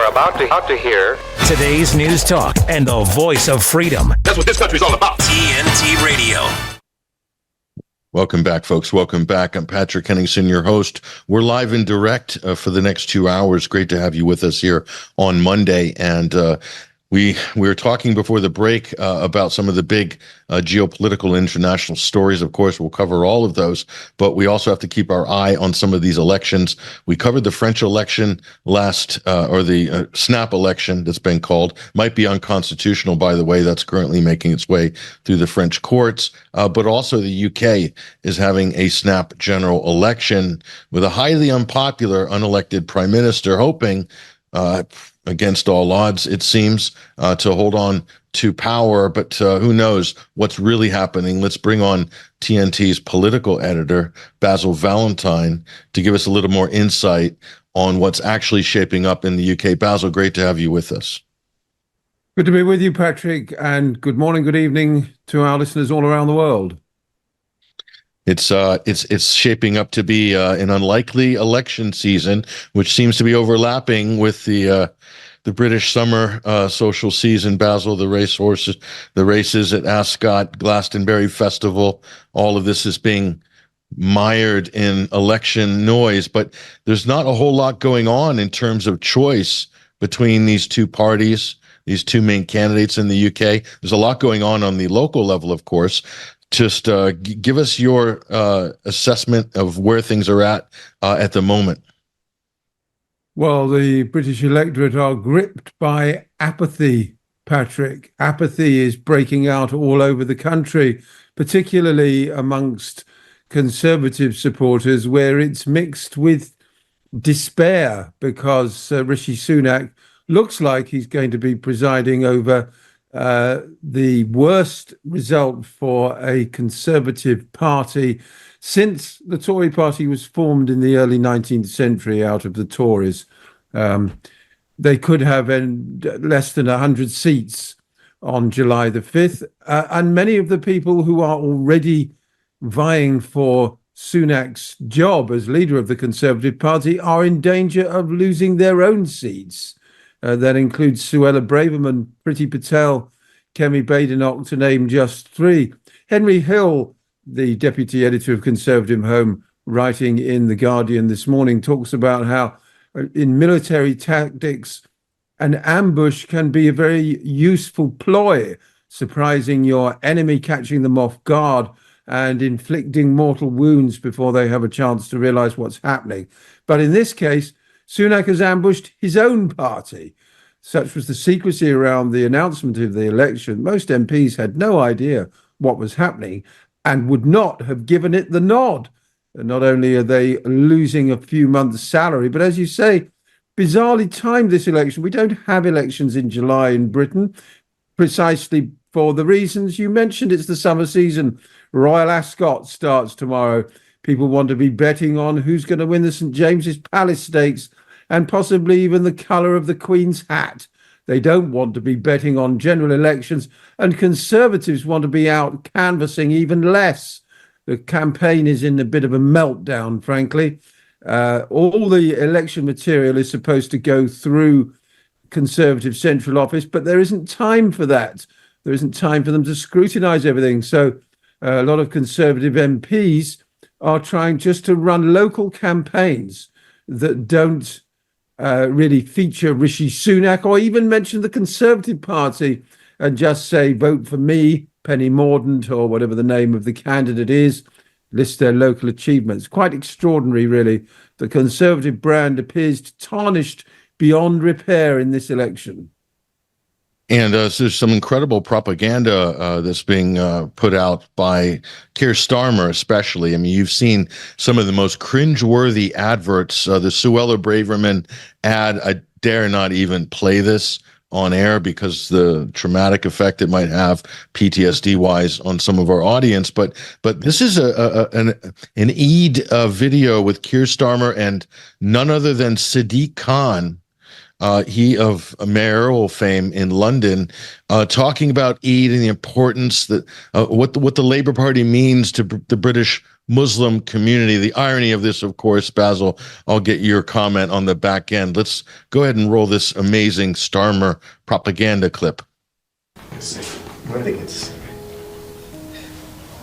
are about to hear today's news talk and the voice of freedom. That's what this country's all about. TNT Radio. Welcome back, folks. Welcome back. I'm Patrick Henningsen, your host. We're live and direct for the next 2 hours. Great to have you with us here on Monday. And we were talking before the break about some of the big geopolitical international stories. Of course, we'll cover all of those, but we also have to keep our eye on some of these elections. We covered the French election last, or the snap election that's been called. Might be unconstitutional, by the way. That's currently making its way through the French courts. But also the UK is having a snap general election with a highly unpopular, unelected prime minister hoping against all odds, it seems, to hold on to power. But who knows what's really happening? Let's bring on TNT's political editor, Basil Valentine, to give us a little more insight on what's actually shaping up in the UK. Basil, great to have you with us. Good to be with you, Patrick, and good morning, good evening to our listeners all around the world. It's shaping up to be an unlikely election season, which seems to be overlapping with the British summer social season. Basil, the races at Ascot, Glastonbury Festival, all of this is being mired in election noise. But there's not a whole lot going on in terms of choice between these two parties, these two main candidates in the UK. There's a lot going on the local level, of course. Just give us your assessment of where things are at the moment. Well, the British electorate are gripped by apathy, Patrick. Apathy is breaking out all over the country, particularly amongst Conservative supporters, where it's mixed with despair because Rishi Sunak looks like he's going to be presiding over the worst result for a Conservative party since the Tory party was formed in the early 19th century out of the Tories. They could have less than 100 seats on July the 5th. And many of the people who are already vying for Sunak's job as leader of the Conservative Party are in danger of losing their own seats. That includes Suella Braverman, Priti Patel, Kemi Badenoch, to name just three. Henry Hill, the deputy editor of Conservative Home, writing in The Guardian this morning, talks about how in military tactics, an ambush can be a very useful ploy, surprising your enemy, catching them off guard, and inflicting mortal wounds before they have a chance to realize what's happening. But in this case, Sunak has ambushed his own party. Such was the secrecy around the announcement of the election. Most MPs had no idea what was happening and would not have given it the nod. And not only are they losing a few months' salary, but as you say, bizarrely timed this election. We don't have elections in July in Britain, precisely for the reasons you mentioned. It's the summer season. Royal Ascot starts tomorrow. People want to be betting on who's going to win the St. James's Palace Stakes and possibly even the colour of the Queen's hat. They don't want to be betting on general elections, and Conservatives want to be out canvassing even less. The campaign is in a bit of a meltdown, frankly. All the election material is supposed to go through Conservative Central Office, but there isn't time for that. There isn't time for them to scrutinise everything. So a lot of Conservative MPs are trying just to run local campaigns that don't really feature Rishi Sunak or even mention the Conservative Party and just say, vote for me, Penny Mordaunt, or whatever the name of the candidate is, list their local achievements. Quite extraordinary, really. The Conservative brand appears tarnished beyond repair in this election. And there's some incredible propaganda that's being put out by Keir Starmer, especially. I mean, you've seen some of the most cringeworthy adverts. The Suella Braverman ad, I dare not even play this on air because the traumatic effect it might have PTSD-wise on some of our audience. But this is an Eid video with Keir Starmer and none other than Sadiq Khan he of mayoral fame in London, talking about Eid and the importance that what the Labour Party means to the British Muslim community. The irony of this, of course, Basil, I'll get your comment on the back end. Let's go ahead and roll this amazing Starmer propaganda clip. Really good.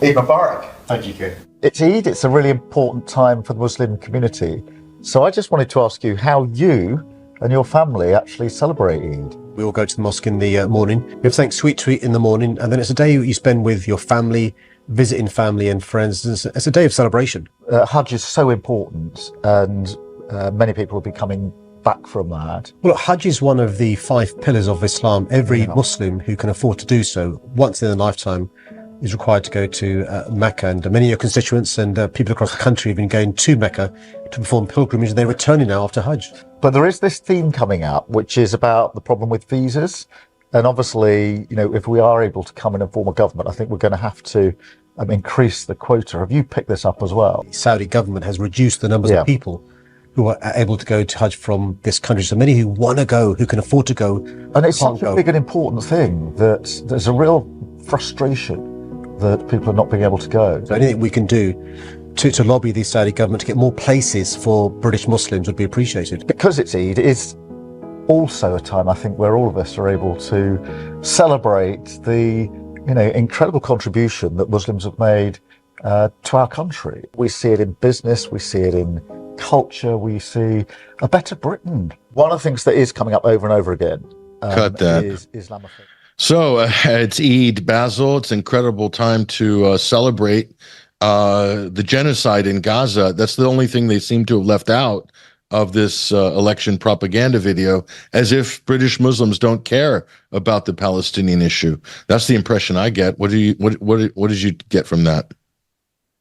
Eid Mubarak. Thank you, Keir. It's Eid. It's a really important time for the Muslim community. So I just wanted to ask you how you and your family actually celebrate Eid. We all go to the mosque in the morning. We have something sweet to eat in the morning, and then it's a day you spend with your family, visiting family and friends. It's a day of celebration. Hajj is so important, and many people will be coming back from that. Well, Hajj is one of the 5 pillars of Islam. Every Muslim who can afford to do so once in a lifetime is required to go to Mecca, and many of your constituents and people across the country have been going to Mecca to perform pilgrimage, and they're returning now after Hajj. But there is this theme coming up, which is about the problem with visas. And obviously, if we are able to come in and form a government, I think we're going to have to increase the quota. Have you picked this up as well? The Saudi government has reduced the numbers of people who are able to go to Hajj from this country. So many who want to go, who can afford to go, and it's such a big and important thing that there's a real frustration that people are not being able to go. So anything we can do to lobby the Saudi government to get more places for British Muslims would be appreciated. Because it's Eid, it is also a time, I think, where all of us are able to celebrate the incredible contribution that Muslims have made to our country. We see it in business, we see it in culture, we see a better Britain. One of the things that is coming up over and over again is Islamophobia. So it's Eid, Basil. It's an incredible time to celebrate the genocide in Gaza. That's the only thing they seem to have left out of this election propaganda video, as if British Muslims don't care about the Palestinian issue. That's the impression I get. What did you get from that?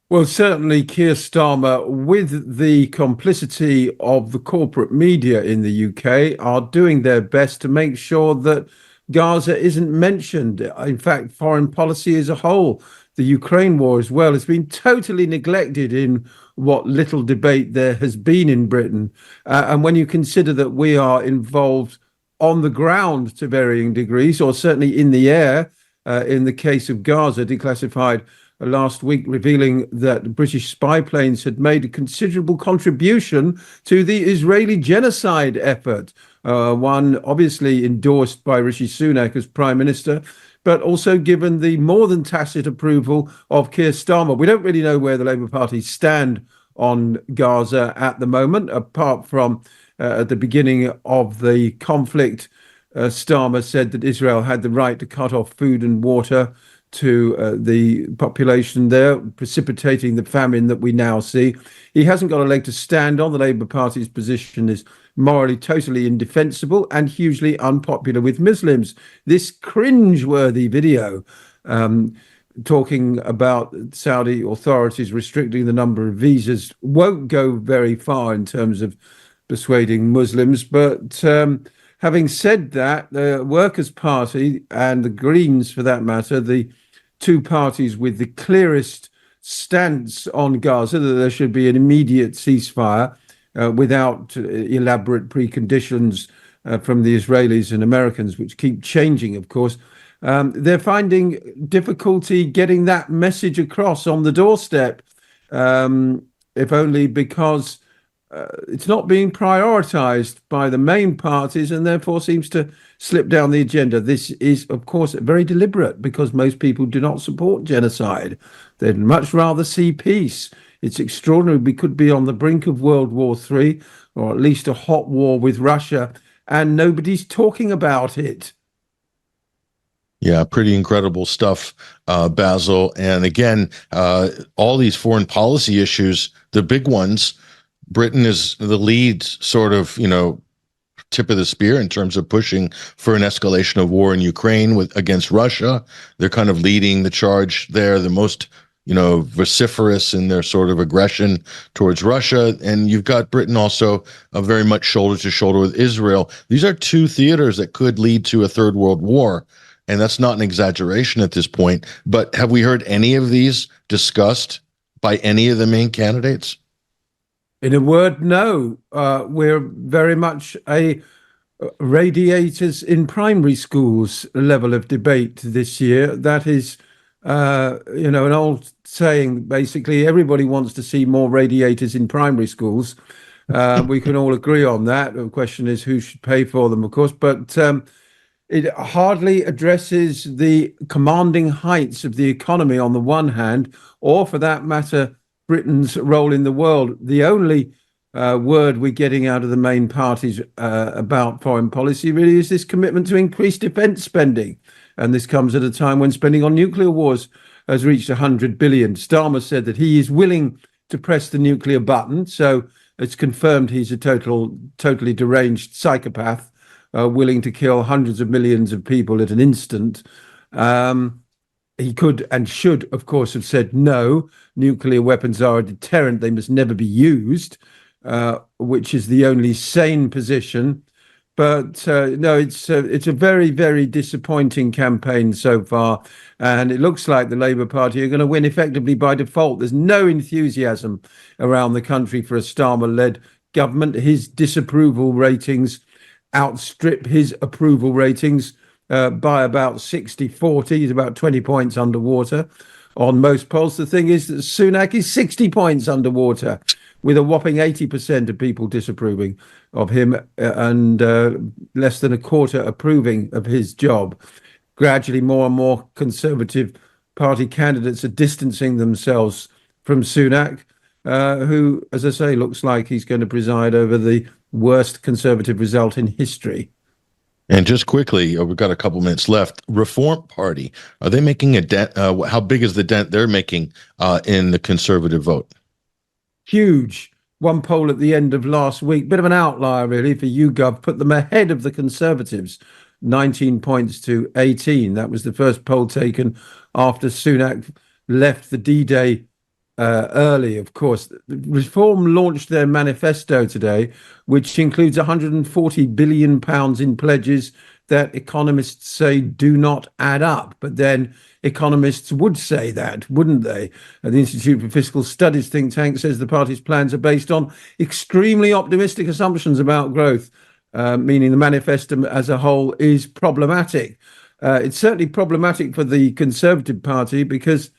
Well, certainly Keir Starmer, with the complicity of the corporate media in the UK, are doing their best to make sure that Gaza isn't mentioned. In fact, foreign policy as a whole, the Ukraine war as well, has been totally neglected in what little debate there has been in Britain. And when you consider that we are involved on the ground to varying degrees, or certainly in the air, in the case of Gaza, declassified last week, revealing that British spy planes had made a considerable contribution to the Israeli genocide effort. One obviously endorsed by Rishi Sunak as Prime Minister, but also given the more than tacit approval of Keir Starmer. We don't really know where the Labour Party stand on Gaza at the moment, apart from at the beginning of the conflict, Starmer said that Israel had the right to cut off food and water to the population there, precipitating the famine that we now see. He hasn't got a leg to stand on. The Labour Party's position is morally totally indefensible and hugely unpopular with Muslims. This cringe-worthy video talking about Saudi authorities restricting the number of visas won't go very far in terms of persuading Muslims. But having said that, the Workers' Party and the Greens, for that matter, the two parties with the clearest stance on Gaza, that there should be an immediate ceasefire without elaborate preconditions from the Israelis and Americans, which keep changing, of course. They're finding difficulty getting that message across on the doorstep, if only because it's not being prioritized by the main parties and therefore seems to slip down the agenda. This is, of course, very deliberate because most people do not support genocide. They'd much rather see peace. It's extraordinary. We could be on the brink of World War III, or at least a hot war with Russia, and nobody's talking about it. Yeah, pretty incredible stuff, Basil. And again, all these foreign policy issues, the big ones, Britain is the lead sort of, tip of the spear in terms of pushing for an escalation of war in Ukraine against Russia. They're kind of leading the charge there, the most, vociferous in their sort of aggression towards Russia. And you've got Britain also very much shoulder to shoulder with Israel. These are two theaters that could lead to a third world war. And that's not an exaggeration at this point. But have we heard any of these discussed by any of the main candidates? In a word, no. We're very much a radiators in primary schools level of debate this year. That is, an old saying. Basically, everybody wants to see more radiators in primary schools. We can all agree on that. The question is who should pay for them, of course, but it hardly addresses the commanding heights of the economy on the one hand, or for that matter, Britain's role in the world. The only word we're getting out of the main parties about foreign policy really is this commitment to increase defence spending. And this comes at a time when spending on nuclear wars has reached 100 billion. Starmer said that he is willing to press the nuclear button. So it's confirmed he's a totally deranged psychopath, willing to kill hundreds of millions of people at an instant. He could and should, of course, have said no. Nuclear weapons are a deterrent. They must never be used, which is the only sane position. But no, it's a very, very disappointing campaign so far. And it looks like the Labour Party are going to win effectively by default. There's no enthusiasm around the country for a Starmer-led government. His disapproval ratings outstrip his approval ratings by about 60-40. He's about 20 points underwater on most polls. The thing is that Sunak is 60 points underwater, with a whopping 80% of people disapproving of him and less than a quarter approving of his job. Gradually, more and more Conservative Party candidates are distancing themselves from Sunak, who, as I say, looks like he's going to preside over the worst Conservative result in history. And just quickly, we've got a couple minutes left. Reform Party, are they making a dent? How big is the dent they're making in the Conservative vote? Huge. One poll at the end of last week, bit of an outlier really for YouGov, put them ahead of the Conservatives, 19 points to 18. That was the first poll taken after Sunak left the D-Day early, of course. Reform launched their manifesto today, which includes £140 billion in pledges that economists say do not add up. But then economists would say that, wouldn't they? The Institute for Fiscal Studies think tank says the party's plans are based on extremely optimistic assumptions about growth, meaning the manifesto as a whole is problematic. It's certainly problematic for the Conservative Party because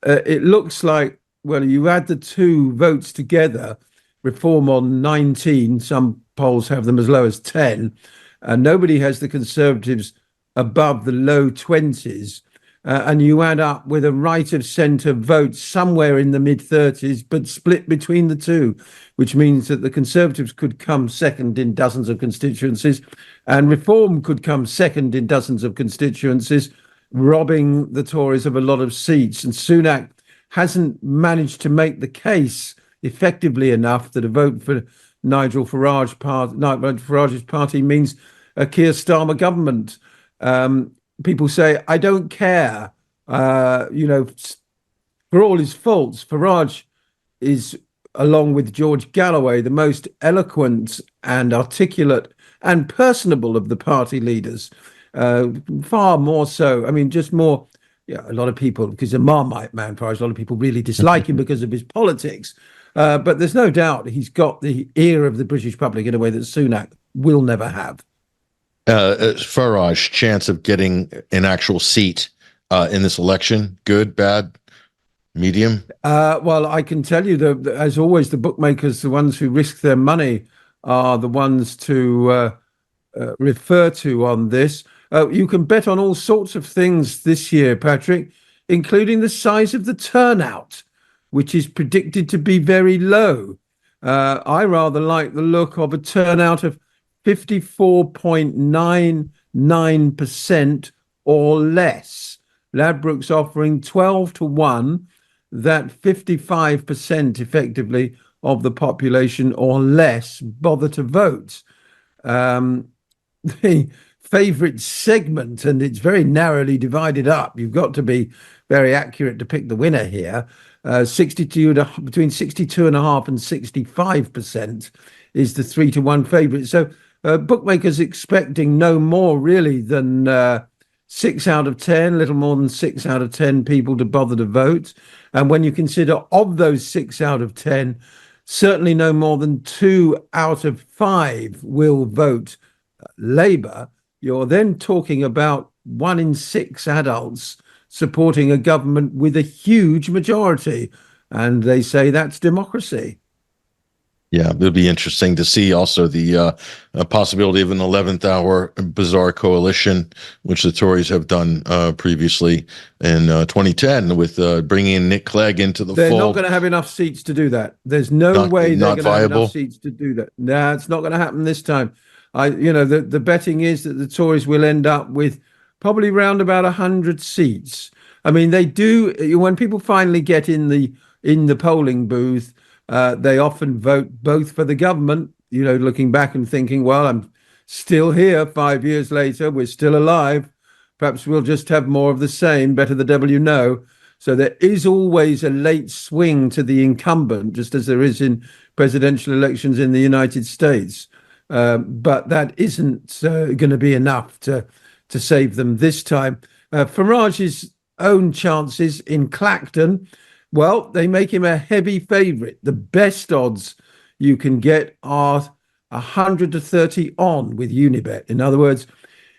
it looks like, well, you add the two votes together, Reform on 19, some polls have them as low as 10, and nobody has the Conservatives above the low 20s. And you add up with a right of centre vote somewhere in the mid-30s, but split between the two, which means that the Conservatives could come second in dozens of constituencies and Reform could come second in dozens of constituencies, robbing the Tories of a lot of seats. And Sunak hasn't managed to make the case effectively enough that a vote for Nigel Farage's party means a Keir Starmer government. People say, I don't care. For all his faults, Farage is, along with George Galloway, the most eloquent and articulate and personable of the party leaders. Far more so. I mean, just more. Yeah, a lot of people, because he's a Marmite man, Farage, a lot of people really dislike him because of his politics. But there's no doubt he's got the ear of the British public in a way that Sunak will never have. Farage, chance of getting an actual seat in this election? Good, bad, medium? Well, I can tell you that, as always, the bookmakers, the ones who risk their money, are the ones to refer to on this. You can bet on all sorts of things this year, Patrick, including the size of the turnout, which is predicted to be very low. I rather like the look of a turnout of 54.99% or less. Ladbrokes offering 12-1 that 55% effectively of the population or less bother to vote. The favourite segment, and it's very narrowly divided up. You've got to be very accurate to pick the winner here. Between 62.5% and 65% is the 3-1 favourite. So bookmakers expecting no more really than 6 out of 10, little more than 6 out of 10 people to bother to vote. And when you consider of those 6 out of 10, certainly no more than 2 out of 5 will vote Labour, you're then talking about 1 in 6 adults supporting a government with a huge majority. And they say that's democracy. Yeah, it'll be interesting to see also the possibility of an 11th hour bizarre coalition, which the Tories have done previously in 2010 with bringing in Nick Clegg into the They're fold. not going to have enough seats to do that. There's no way they're going to have enough seats to do that. No, it's not going to happen this time. The betting is that the Tories will end up with probably round about 100 seats. I mean, they do, when people finally get in the polling booth, they often vote both for the government, looking back and thinking, well, I'm still here 5 years later. We're still alive. Perhaps we'll just have more of the same. Better the devil you know. So there is always a late swing to the incumbent, just as there is in presidential elections in the United States. But that isn't going to be enough to save them this time. Farage's own chances in Clacton, well, they make him a heavy favourite. The best odds you can get are 100 to 30 on with Unibet. In other words,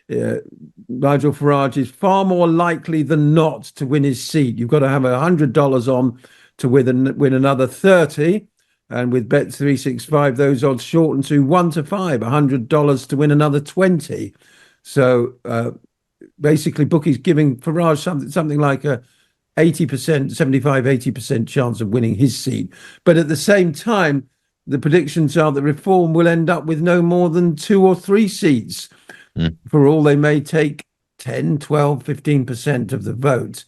Nigel Farage is far more likely than not to win his seat. You've got to have $100 on to win another 30. And with Bet365, those odds shorten to 1 to 5, $100 to win another 20. So basically, bookies giving Farage something like a 80%, 80% chance of winning his seat. But at the same time, the predictions are that Reform will end up with no more than 2 or 3 seats. For all they may take 10, 12, 15% of the vote.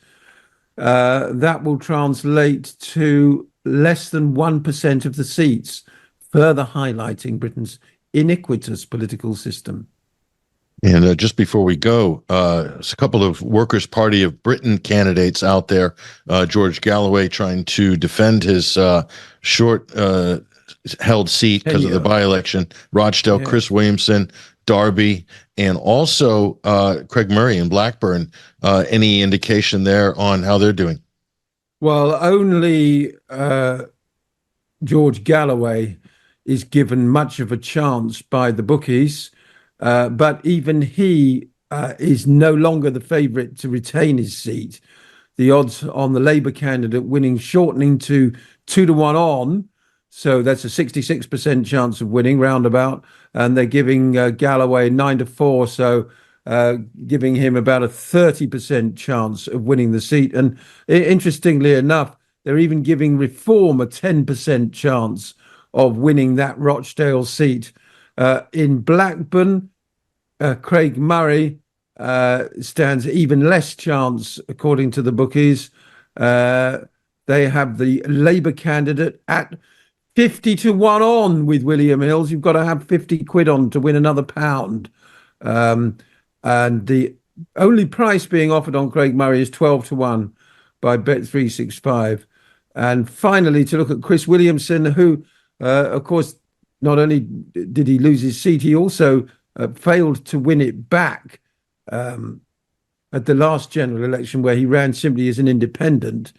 That will translate to less than 1% of the seats, further highlighting Britain's iniquitous political system. And just before we go, there's a couple of Workers' Party of Britain candidates out there. George Galloway trying to defend his short-held seat because of the by-election. Rochdale, Chris Williamson, Derby, and also Craig Murray in Blackburn. Any indication there on how they're doing? Well, only George Galloway is given much of a chance by the bookies. But even he is no longer the favourite to retain his seat. The odds on the Labour candidate winning shortening to 2 to 1 on. So that's a 66% chance of winning roundabout. And they're giving Galloway 9 to 4. So giving him about a 30% chance of winning the seat. And interestingly enough, they're even giving Reform a 10% chance of winning that Rochdale seat. In Blackburn, Craig Murray stands even less chance, according to the bookies. They have the Labour candidate at 50 to 1 on with William Hills. You've got to have 50 quid on to win another £1. And the only price being offered on Craig Murray is 12 to 1 by Bet365. And finally, to look at Chris Williamson, who, of course, not only did he lose his seat, he also failed to win it back at the last general election, where he ran simply as an independent.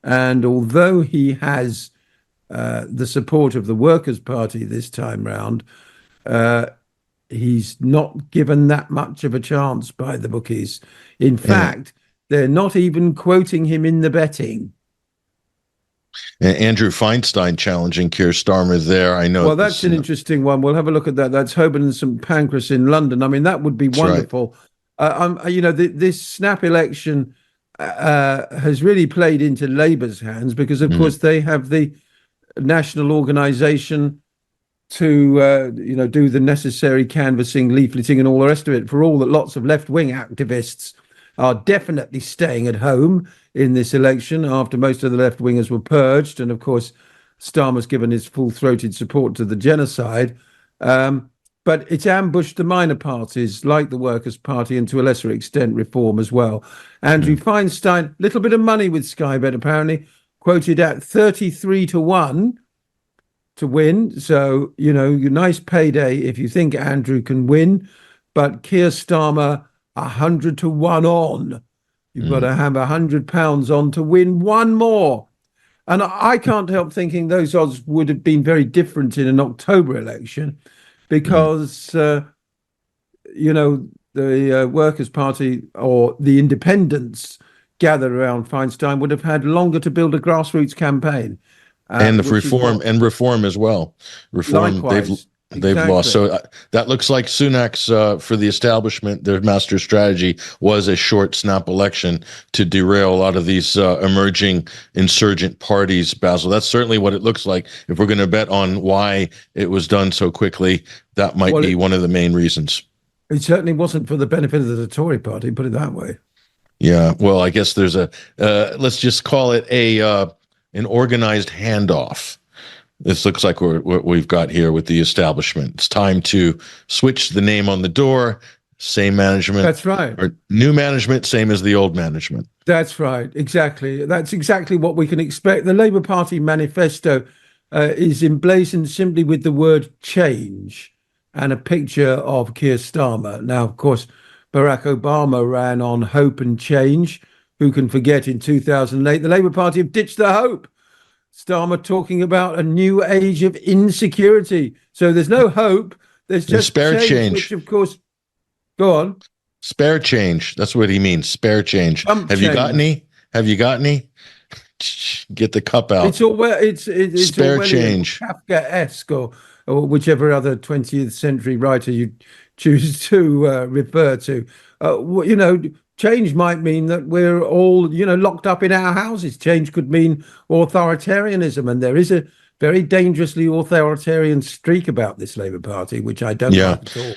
And although he has the support of the Workers' Party this time round, he's not given that much of a chance by the bookies. In fact, they're not even quoting him in the betting. Andrew Feinstein challenging Keir Starmer there. I know. Well, that's an interesting one. We'll have a look at that. That's Holborn and St Pancras in London. I mean, that would be wonderful. Right. This snap election has really played into Labour's hands because, of course, they have the national organisation to, do the necessary canvassing, leafleting and all the rest of it, for all that lots of left-wing activists are definitely staying at home in this election after most of the left-wingers were purged. And, of course, Starmer's given his full-throated support to the genocide. But it's ambushed the minor parties like the Workers' Party and to a lesser extent Reform as well. Andrew Feinstein, little bit of money with Sky Bet apparently, quoted at 33 to 1 to win. So, nice payday if you think Andrew can win. But Keir Starmer, 100 to 1 on. You've got to have £100 on to win one more. And I can't help thinking those odds would have been very different in an October election because, the Workers' Party or the independents gathered around Feinstein would have had longer to build a grassroots campaign. And the reform as well. Reform, likewise, they've lost. So that looks like Sunak's, for the establishment, their master strategy was a short snap election to derail a lot of these emerging insurgent parties, Basil. That's certainly what it looks like. If we're going to bet on why it was done so quickly, that might be one of the main reasons. It certainly wasn't for the benefit of the Tory party, put it that way. Yeah, well, I guess there's a, let's just call it an organized handoff. This looks like what we've got here with the establishment. It's time to switch the name on the door, same management. That's right. Or new management, same as the old management. That's right, exactly. That's exactly what we can expect. The Labour Party manifesto is emblazoned simply with the word change and a picture of Keir Starmer. Now, of course, Barack Obama ran on hope and change. Who can forget in 2008, the Labour Party have ditched the hope. Starmer talking about a new age of insecurity. So there's no hope. There's just spare change. Which, of course, go on. Spare change. That's what he means. Spare change. Have you got any? Have you got any? Get the cup out. It's spare change. Kafkaesque or whichever other 20th century writer you choose to refer to. Change might mean that we're all, locked up in our houses. Change could mean authoritarianism. And there is a very dangerously authoritarian streak about this Labour Party, which I don't like at all.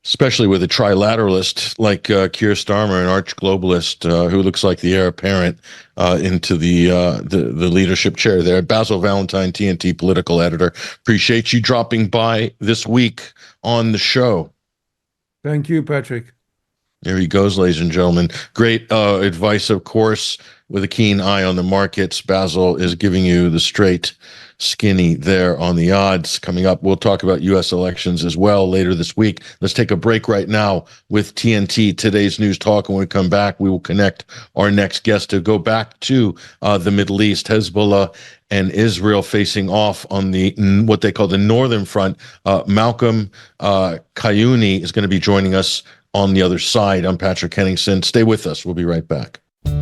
Especially with a trilateralist like Keir Starmer, an arch globalist who looks like the heir apparent into the leadership chair there. Basil Valentine, TNT political editor. Appreciate you dropping by this week on the show. Thank you, Patrick. There he goes, ladies and gentlemen. Great advice, of course, with a keen eye on the markets. Basil is giving you the straight skinny there on the odds. Coming up, we'll talk about U.S. elections as well later this week. Let's take a break right now with TNT, Today's News Talk. And when we come back, we will connect our next guest to go back to the Middle East. Hezbollah and Israel facing off on the what they call the Northern Front. Malcolm Kayuni is going to be joining us on the other side. I'm Patrick Henningsen. Stay with us. We'll be right back.